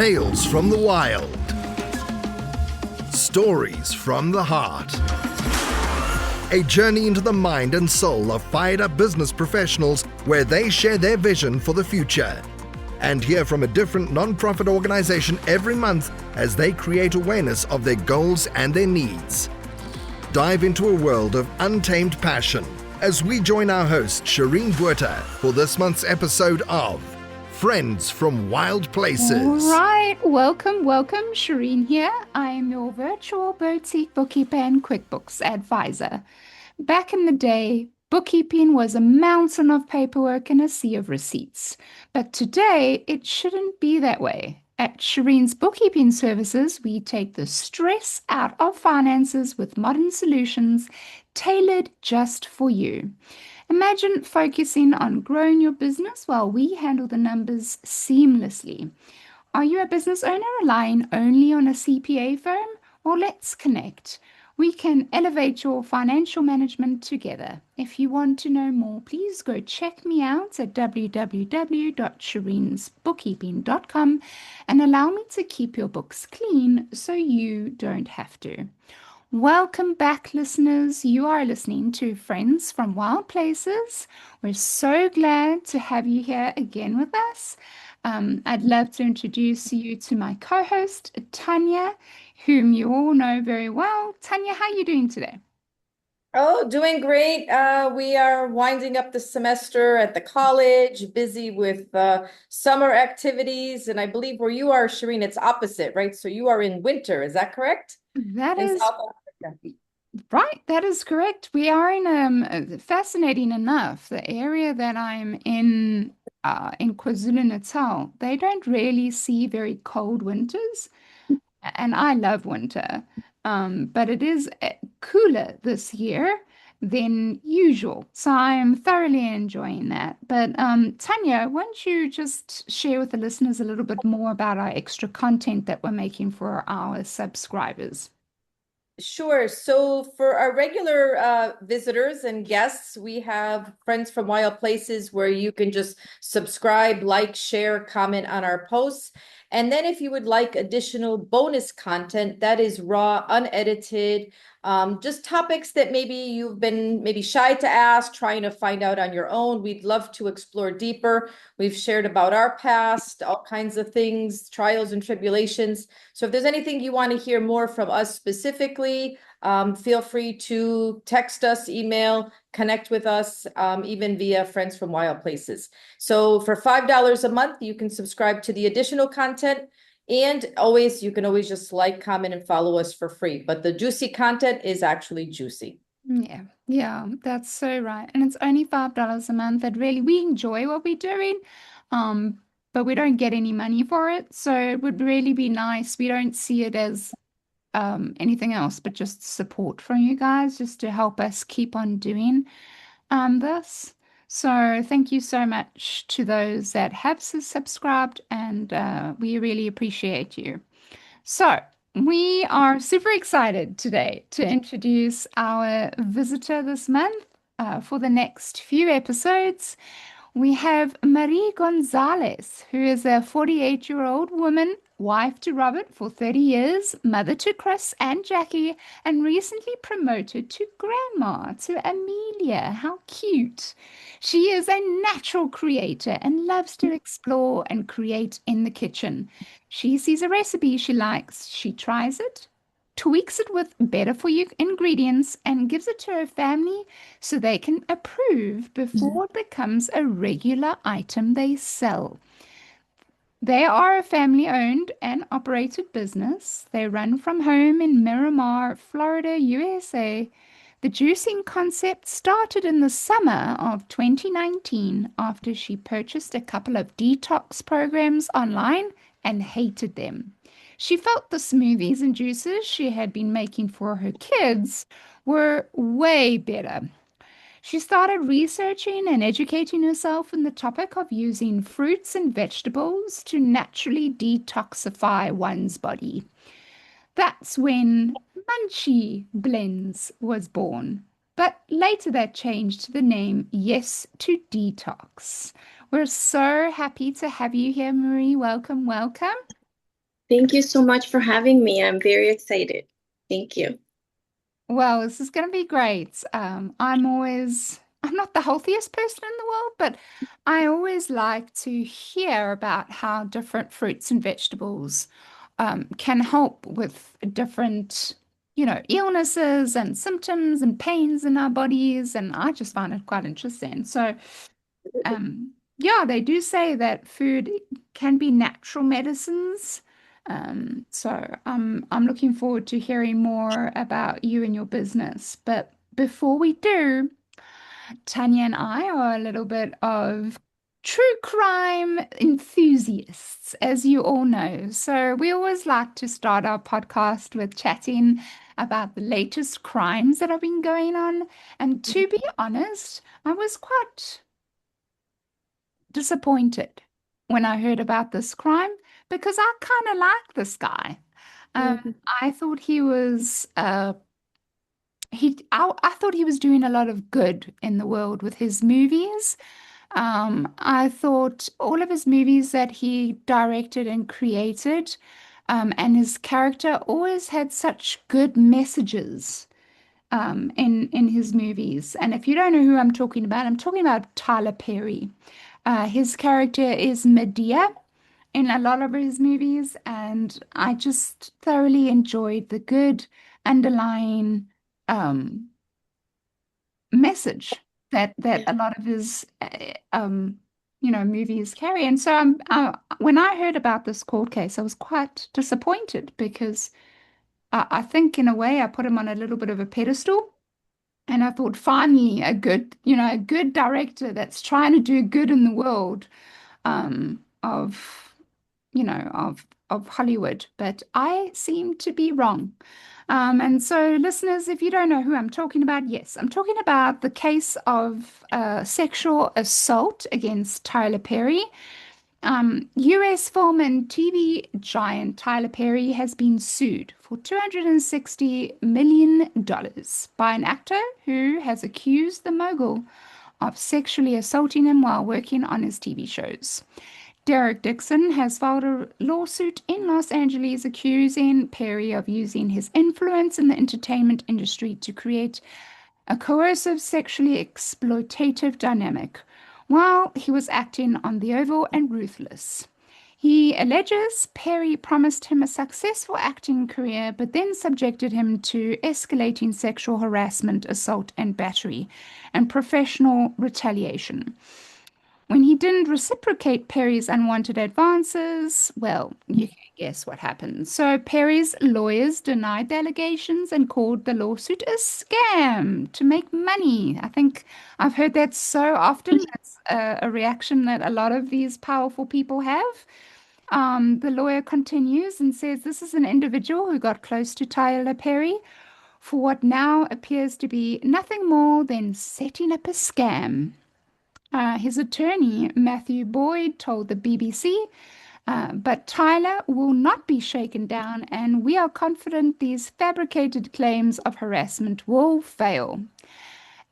Tales from the wild. Stories from the heart. A journey into the mind and soul of fired-up business professionals where they share their vision for the future. And hear from a different non-profit organization every month as they create awareness of their goals and their needs. Dive into a world of untamed passion as we join our host, Shireen Buerta, for this month's episode of Friends from Wild Places. All right, welcome. Shireen here. I am your virtual boutique bookkeeper and QuickBooks advisor. Back in the day, bookkeeping was a mountain of paperwork and a sea of receipts. But today, it shouldn't be that way. At Shireen's Bookkeeping Services, we take the stress out of finances with modern solutions tailored just for you. Imagine focusing on growing your business while we handle the numbers seamlessly. Are you a business owner relying only on a CPA firm? Well, let's connect. We can elevate your financial management together. If you want to know more, please go check me out at www.shireensbookkeeping.com and allow me to keep your books clean so you don't have to. Welcome back, listeners. You are listening to Friends from Wild Places. We're so glad to have you here again with us. I'd love to introduce you to my co-host, Tanya, whom you all know very well. Tanya, how are you doing today? Oh, doing great. We are winding up the semester at the college, busy with summer activities. And I believe where you are, Shireen, it's opposite, right? So you are in winter, is that correct? That In is South Africa. right. That is correct. We are in, fascinating enough, the area that I'm in KwaZulu-Natal, they don't really see very cold winters. And I love winter, but it is cooler this year than usual. So I'm thoroughly enjoying that. But Tanya, why don't you just share with the listeners a little bit more about our extra content that we're making for our subscribers? Sure. So for our regular visitors and guests, we have Friends from Wild Places where you can just subscribe, like, share, comment on our posts. And then if you would like additional bonus content that is raw, unedited, just topics that maybe you've been shy to ask, trying to find out on your own, we'd love to explore deeper. We've shared about our past, all kinds of things, trials and tribulations. So if there's anything you want to hear more from us specifically, feel free to text us, email, connect with us, even via Friends from Wild Places. So for $5 a month, you can subscribe to the additional content. And you can always just like, comment, and follow us for free. But the juicy content is actually juicy. Yeah, that's so right. And it's only $5 a month that really we enjoy what we're doing, but we don't get any money for it. So it would really be nice. We don't see it as anything else, but just support from you guys just to help us keep on doing this. So thank you so much to those that have subscribed, and we really appreciate you. So we are super excited today to introduce our visitor this month for the next few episodes. We have Marie Gonzalez, who is a 48-year-old woman, wife to Robert for 30 years, mother to Chris and Jackie, and recently promoted to grandma to Amelia. How cute. She is a natural creator and loves to explore and create in the kitchen. She sees a recipe she likes, she tries it, tweaks it with better for you ingredients, and gives it to her family so they can approve before it becomes a regular item they sell. They are a family-owned and operated business. They run from home in Miramar, Florida, USA. The juicing concept started in the summer of 2019 after she purchased a couple of detox programs online and hated them. She felt the smoothies and juices she had been making for her kids were way better. She started researching and educating herself in the topic of using fruits and vegetables to naturally detoxify one's body. That's when Munchie Blends was born. But later that changed to the name Yes to Detox. We're so happy to have you here, Marie. Welcome, welcome. Thank you so much for having me. I'm very excited. Thank you. Well, this is going to be great. I'm not the healthiest person in the world, but I always like to hear about how different fruits and vegetables can help with different, illnesses and symptoms and pains in our bodies. And I just find it quite interesting. So, yeah, they do say that food can be natural medicines. So I'm looking forward to hearing more about you and your business. But before we do, Tanya and I are a little bit of true crime enthusiasts, as you all know. So we always like to start our podcast with chatting about the latest crimes that have been going on. And to be honest, I was quite disappointed when I heard about this crime because I kind of like this guy. Mhm. I thought he was I thought he was doing a lot of good in the world with his movies. I thought all of his movies that he directed and created, and his character always had such good messages in his movies. And if you don't know who I'm talking about Tyler Perry. His character is Medea in a lot of his movies, and I just thoroughly enjoyed the good underlying um, message that Yeah. a lot of his movies carry. And so when I heard about this court case, I was quite disappointed because I think in a way I put him on a little bit of a pedestal. And I thought, finally, a good director that's trying to do good in the world of, of Hollywood. But I seem to be wrong. And so, listeners, if you don't know who I'm talking about, yes, I'm talking about the case of sexual assault against Tyler Perry. US film and TV giant Tyler Perry has been sued for $260 million by an actor who has accused the mogul of sexually assaulting him while working on his TV shows. Derek Dixon has filed a lawsuit in Los Angeles accusing Perry of using his influence in the entertainment industry to create a coercive, sexually exploitative dynamic while he was acting on The Oval and Ruthless. He alleges Perry promised him a successful acting career, but then subjected him to escalating sexual harassment, assault, and battery, and professional retaliation. When he didn't reciprocate Perry's unwanted advances, well, you can guess what happened. So Perry's lawyers denied the allegations and called the lawsuit a scam to make money. I think I've heard that so often. That's a reaction that a lot of these powerful people have. The lawyer continues and says this is an individual who got close to Tyler Perry for what now appears to be nothing more than setting up a scam. His attorney, Matthew Boyd, told the BBC, but Tyler will not be shaken down, and we are confident these fabricated claims of harassment will fail.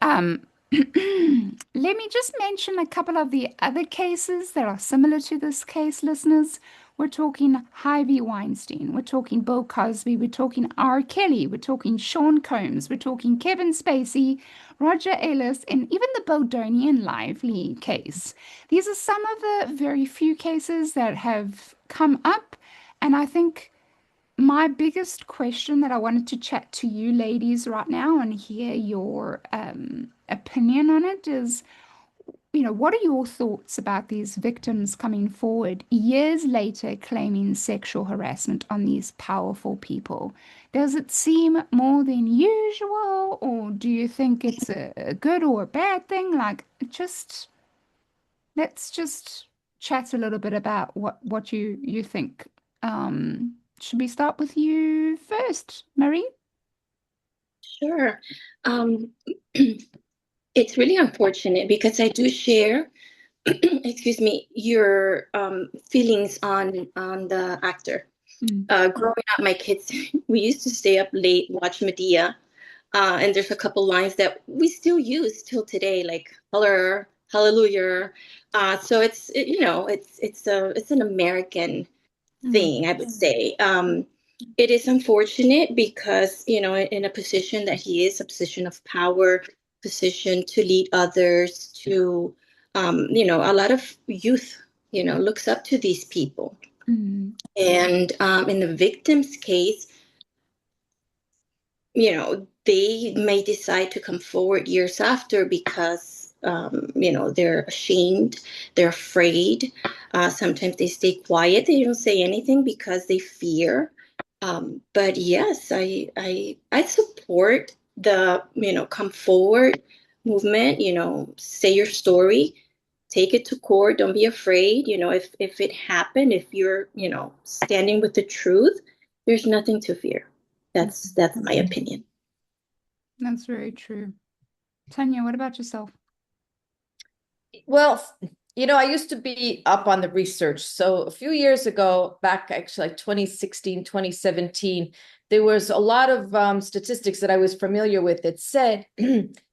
Um, Let me just mention a couple of the other cases that are similar to this case, listeners. We're talking Harvey Weinstein, we're talking Bill Cosby, we're talking R. Kelly, we're talking Sean Combs, we're talking Kevin Spacey, Roger Ailes, and even the Baldonian Lively case. These are some of the very few cases that have come up, and I think my biggest question that I wanted to chat to you ladies right now and hear your opinion on it is, what are your thoughts about these victims coming forward years later claiming sexual harassment on these powerful people? Does it seem more than usual, or do you think it's a good or a bad thing? Like, let's just chat a little bit about what you think. Should we start with you first, Marie? Sure. Um, it's really unfortunate because I do share, excuse me, your feelings on the actor. Mm. Growing up, my kids, we used to stay up late, watch Medea, and there's a couple lines that we still use till today, like hallelujah. So it's an American thing, I would say. It is unfortunate because, in a position that he is, a position of power, position to lead others, to, a lot of youth, looks up to these people. Mm. And in the victim's case, they may decide to come forward years after because, they're ashamed, they're afraid. Sometimes they stay quiet, they don't say anything because they fear. But yes, I support the, come forward movement, say your story, take it to court, don't be afraid. If it happened, if you're, standing with the truth, there's nothing to fear. That's my opinion. That's very true. Tanya, what about yourself? Well, I used to be up on the research. So a few years ago, back actually like 2016, 2017, there was a lot of statistics that I was familiar with that said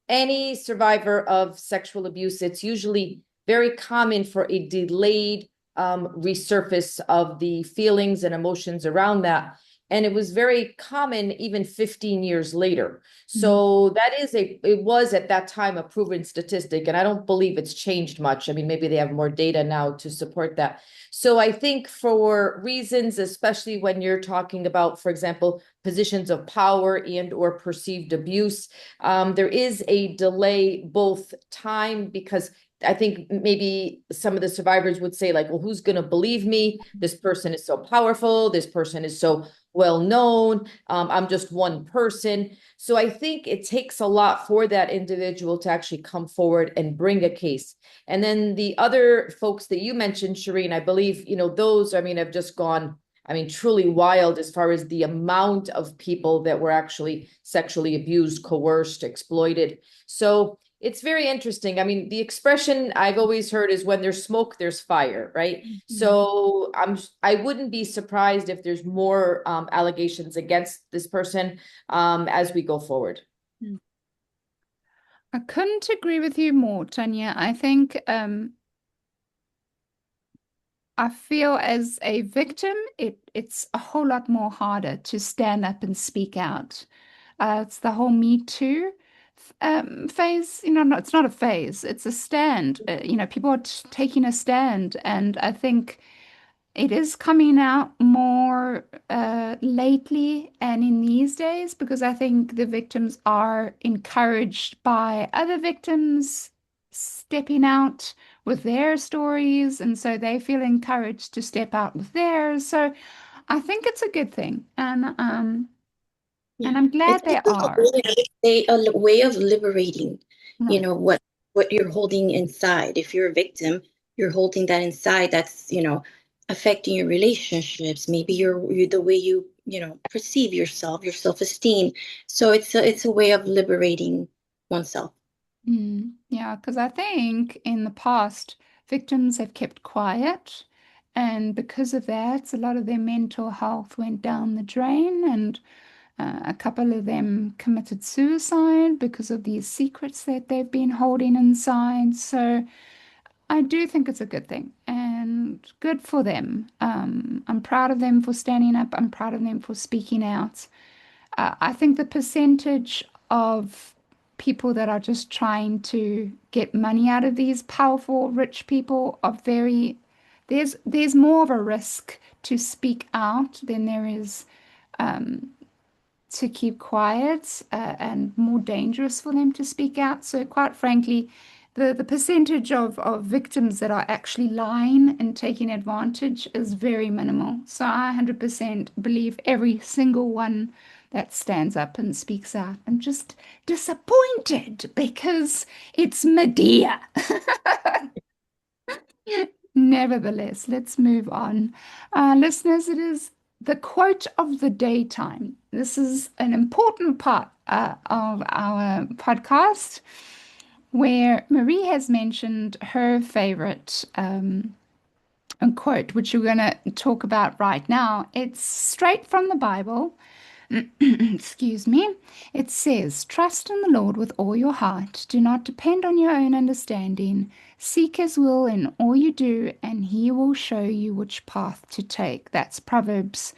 any survivor of sexual abuse, it's usually very common for a delayed resurface of the feelings and emotions around that. And it was very common even 15 years later. So it was at that time a proven statistic, and I don't believe it's changed much. I mean, maybe they have more data now to support that. So I think for reasons, especially when you're talking about, for example, positions of power and or perceived abuse, there is a delay, both time, because I think maybe some of the survivors would say like, well, who's going to believe me? This person is so powerful. This person is so well known. I'm just one person. So I think it takes a lot for that individual to actually come forward and bring a case. And then the other folks that you mentioned, Shireen, I believe, those, have just gone, truly wild as far as the amount of people that were actually sexually abused, coerced, exploited. So it's very interesting. The expression I've always heard is when there's smoke, there's fire, right? So I wouldn't be surprised if there's more allegations against this person as we go forward. I couldn't agree with you more, Tanya. I think I feel as a victim, it's a whole lot more harder to stand up and speak out. It's the whole Me Too phase. No, it's not a phase. It's a stand. People are taking a stand, and I think it is coming out more lately and in these days because I think the victims are encouraged by other victims stepping out with their stories, and so they feel encouraged to step out with theirs. So I think it's a good thing, and I'm glad they are. A way of liberating, Right. What you're holding inside. If you're a victim, you're holding that inside. That's, affecting your relationships, maybe the way you perceive yourself, your self-esteem. So it's a way of liberating oneself. Yeah, because I think in the past, victims have kept quiet, and because of that, a lot of their mental health went down the drain, and a couple of them committed suicide because of these secrets that they've been holding inside. So I do think it's a good thing and good for them. I'm proud of them for standing up. I'm proud of them for speaking out. I think the percentage of people that are just trying to get money out of these powerful, rich people are there's more of a risk to speak out than there is to keep quiet, and more dangerous for them to speak out. So quite frankly, the percentage of victims that are actually lying and taking advantage is very minimal. So I 100% believe every single one that stands up and speaks out. I'm just disappointed because it's Medea. Nevertheless, let's move on. Listeners, it is the quote of the day time. This is an important part of our podcast where Marie has mentioned her favorite quote, which we're going to talk about right now. It's straight from the Bible. Excuse me. It says, trust in the Lord with all your heart. Do not depend on your own understanding. Seek his will in all you do, and he will show you which path to take. That's Proverbs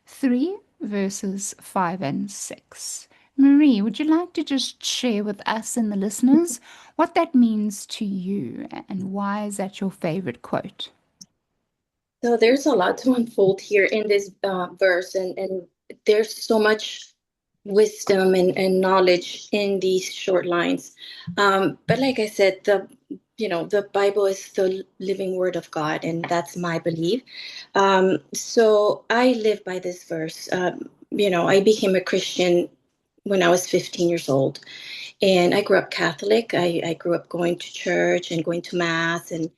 3, verses 5 and 6. Marie, would you like to just share with us and the listeners what that means to you and why is that your favorite quote? So there's a lot to unfold here in this verse, and there's so much wisdom and knowledge in these short lines. But like I said, the Bible is the living word of God, and that's my belief. So I live by this verse. I became a Christian when I was 15 years old, and I grew up Catholic. I grew up going to church and going to mass and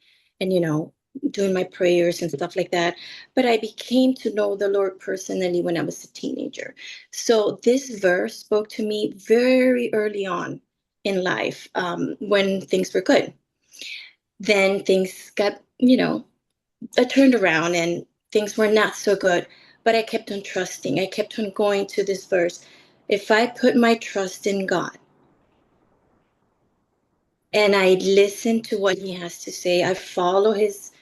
doing my prayers and stuff like that. But I became to know the Lord personally when I was a teenager. So this verse spoke to me very early on in life, when things were good. Then things got, turned around and things were not so good. But I kept on trusting. I kept on going to this verse. If I put my trust in God, and I listen to what he has to say. I follow his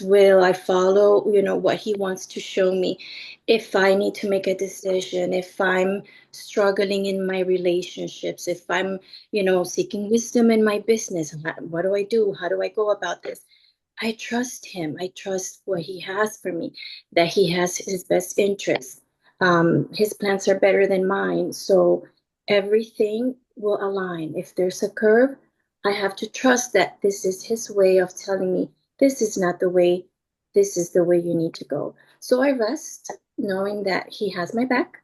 will. I follow, what he wants to show me. If I need to make a decision, if I'm struggling in my relationships, if I'm, seeking wisdom in my business, what do I do? How do I go about this? I trust him. I trust what he has for me, that he has his best interests. His plans are better than mine. So everything will align. If there's a curve, I have to trust that this is his way of telling me, this is not the way, this is the way you need to go. So I rest knowing that he has my back.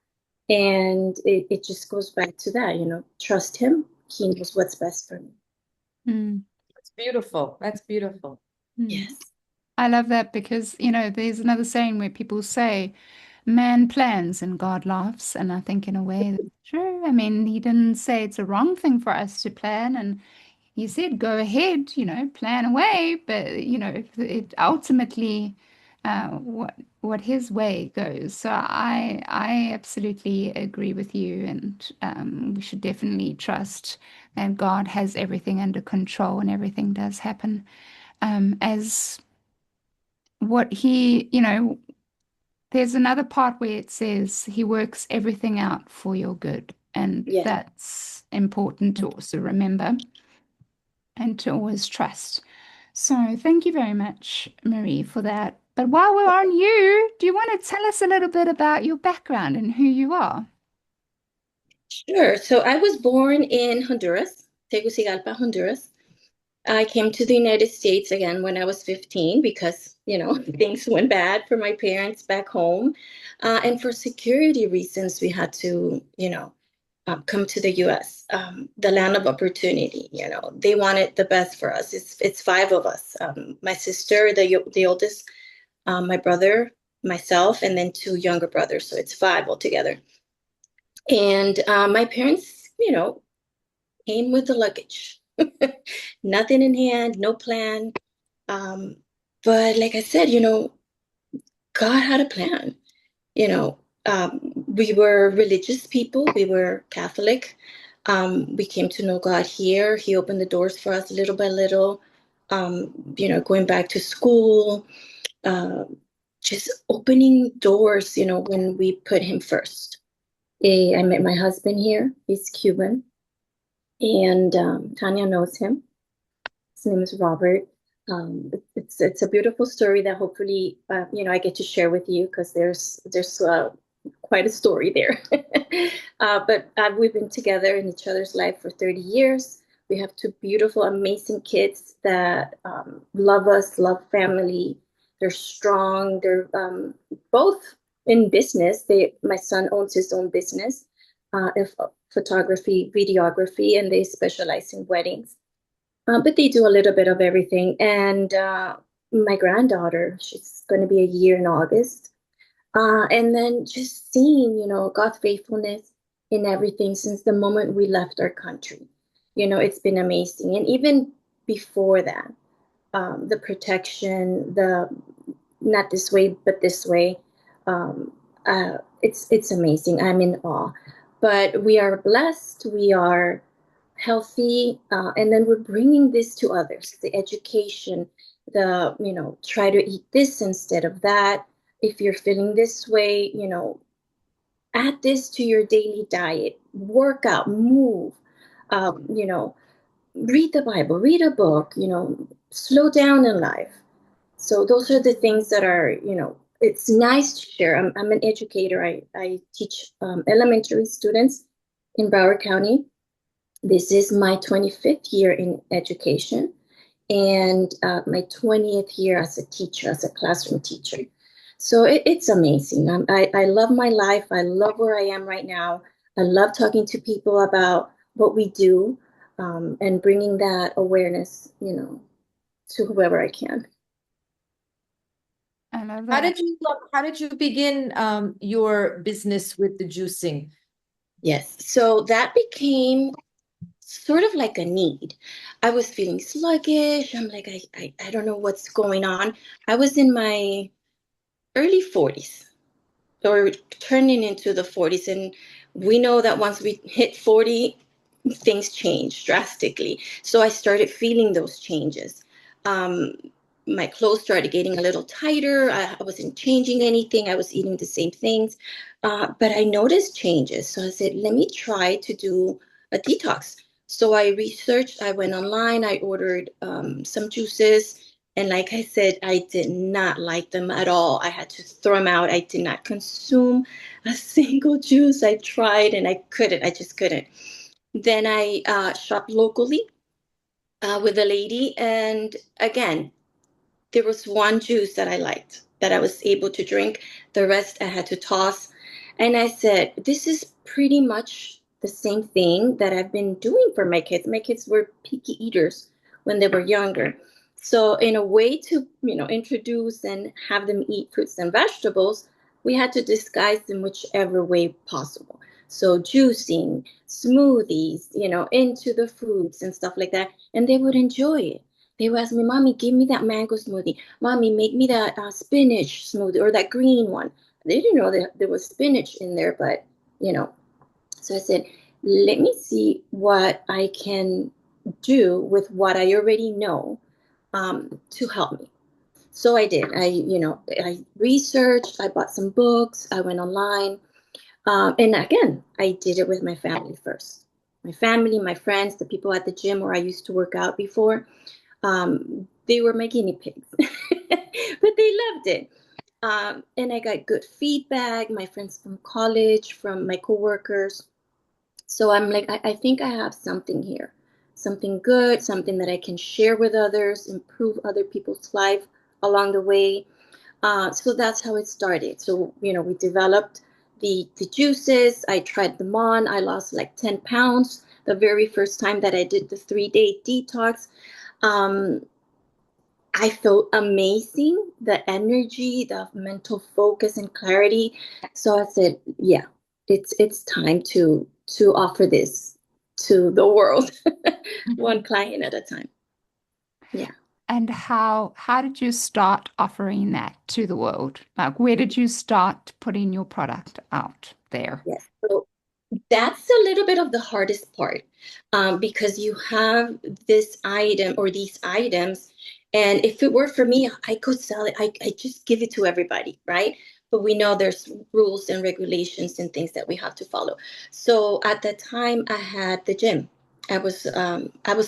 And it just goes back to that, trust him. He knows what's best for me. Mm, That's beautiful. That's beautiful. Yes. I love that because, there's another saying where people say, man plans and God laughs. And I think in a way that's true. I mean, he didn't say it's a wrong thing for us to plan. And he said, go ahead, plan away. But, it ultimately, what his way goes. So I absolutely agree with you. And we should definitely trust that God has everything under control and everything does happen as what there's another part where it says he works everything out for your good. And Yeah. that's important to also remember and to always trust. So thank you very much, Marie, for that. But while we're on you, do you want to tell us a little bit about your background and who you are? Sure. So I was born in Honduras, Tegucigalpa, Honduras. I came to the United States again when I was 15 because, things went bad for my parents back home. And for security reasons, we had to, come to the US, the land of opportunity. They wanted the best for us. It's five of us. My sister, the oldest, my brother, myself, and then two younger brothers. So it's five altogether. And my parents, came with the luggage, nothing in hand, no plan. Um, but like I said, God had a plan. We were religious people. We were Catholic. We came to know God here. He opened the doors for us little by little. Going back to school, uh, just opening doors. When we put Him first. I met my husband here. He's Cuban, and Tanya knows him. His name is Robert. It's a beautiful story that hopefully I get to share with you because there's quite a story there. But we've been together in each other's life for 30 years. We have two beautiful, amazing kids that love us, love family. They're strong. They're both in business. My son owns his own business, of photography, videography, and they specialize in weddings. But they do a little bit of everything. And my granddaughter, she's going to be a year in August. And then just seeing, God's faithfulness in everything since the moment we left our country. It's been amazing. And even before that, the protection, the not this way, but this way. it's amazing. I'm in awe. But we are blessed. We are healthy, and then we're bringing this to others. The education, try to eat this instead of that. If you're feeling this way, add this to your daily diet. Work out, move. Read the Bible, read a book. Slow down in life. So those are the things that are, it's nice to share. I'm an educator. I teach elementary students in Broward County. This is my 25th year in education and my 20th year as a teacher, as a classroom teacher. So it's amazing. I love my life. I love where I am right now. I love talking to people about what we do and bringing that awareness, to whoever I can. I love How that. did you begin your business with the juicing? Yes. So that became sort of like a need. I was feeling sluggish. I'm like, I don't know what's going on. I was in my early 40s or turning into the 40s. And we know that once we hit 40, things change drastically. So I started feeling those changes. Um, my clothes started getting a little tighter. I wasn't changing anything. I was eating the same things. But I noticed changes. So I said, let me try to do a detox. So I researched, I went online, I ordered some juices. And like I said, I did not like them at all. I had to throw them out. I did not consume a single juice. I tried and I just couldn't. Then I shopped locally with a lady. And again, there was one juice that I liked that I was able to drink. The rest I had to toss. And I said, this is pretty much the same thing that I've been doing for my kids. My kids were picky eaters when they were younger. So in a way to, introduce and have them eat fruits and vegetables, we had to disguise them whichever way possible. So juicing, smoothies, into the fruits and stuff like that. And they would enjoy it. They would ask me, Mommy, give me that mango smoothie. Mommy, make me that spinach smoothie or that green one. They didn't know that there was spinach in there, but, So I said, let me see what I can do with what I already know to help me. So I did. I researched, I bought some books, I went online. And again, I did it with my family first. My family, my friends, the people at the gym where I used to work out before. They were my guinea pigs, but they loved it. And I got good feedback, my friends from college, from my coworkers. So I'm like, I think I have something here, something good, something that I can share with others, improve other people's life along the way. So that's how it started. So, we developed the juices. I tried them on. I lost like 10 pounds the very first time that I did the 3-day detox. I felt amazing, the energy, the mental focus and clarity. So I said, yeah, it's time to offer this to the world, one client at a time. Yeah. And how did you start offering that to the world? Like, where did you start putting your product out there? Yes. So that's a little bit of the hardest part because you have this item or these items. And if it were for me, I could sell it. I just give it to everybody, right? But we know there's rules and regulations and things that we have to follow. So at the time I had the gym. I was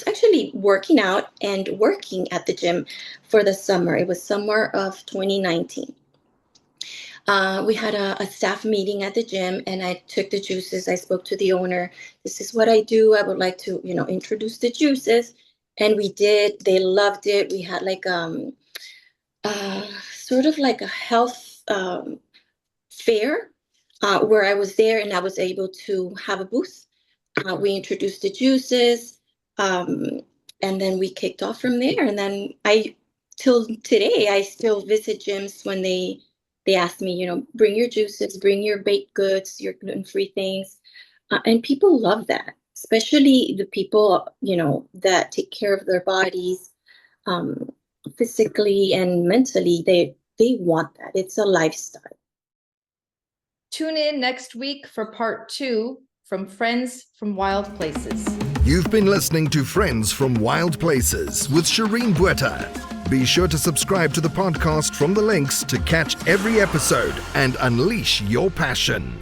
actually working out and working at the gym for the summer. It was summer of 2019. We had a staff meeting at the gym and I took the juices. I spoke to the owner. This is what I do. I would like to, introduce the juices. And we did. They loved it. We had like sort of like a health fair where I was there and I was able to have a booth. We introduced the juices and then we kicked off from there. And then till today, I still visit gyms when they ask me, bring your juices, bring your baked goods, your gluten-free things. And people love that, especially the people, that take care of their bodies um, physically and mentally. They want that. It's a lifestyle. Tune in next week for part 2 from Friends from Wild Places. You've been listening to Friends from Wild Places with Shireen Bueta. Be sure to subscribe to the podcast from the links to catch every episode and unleash your passion.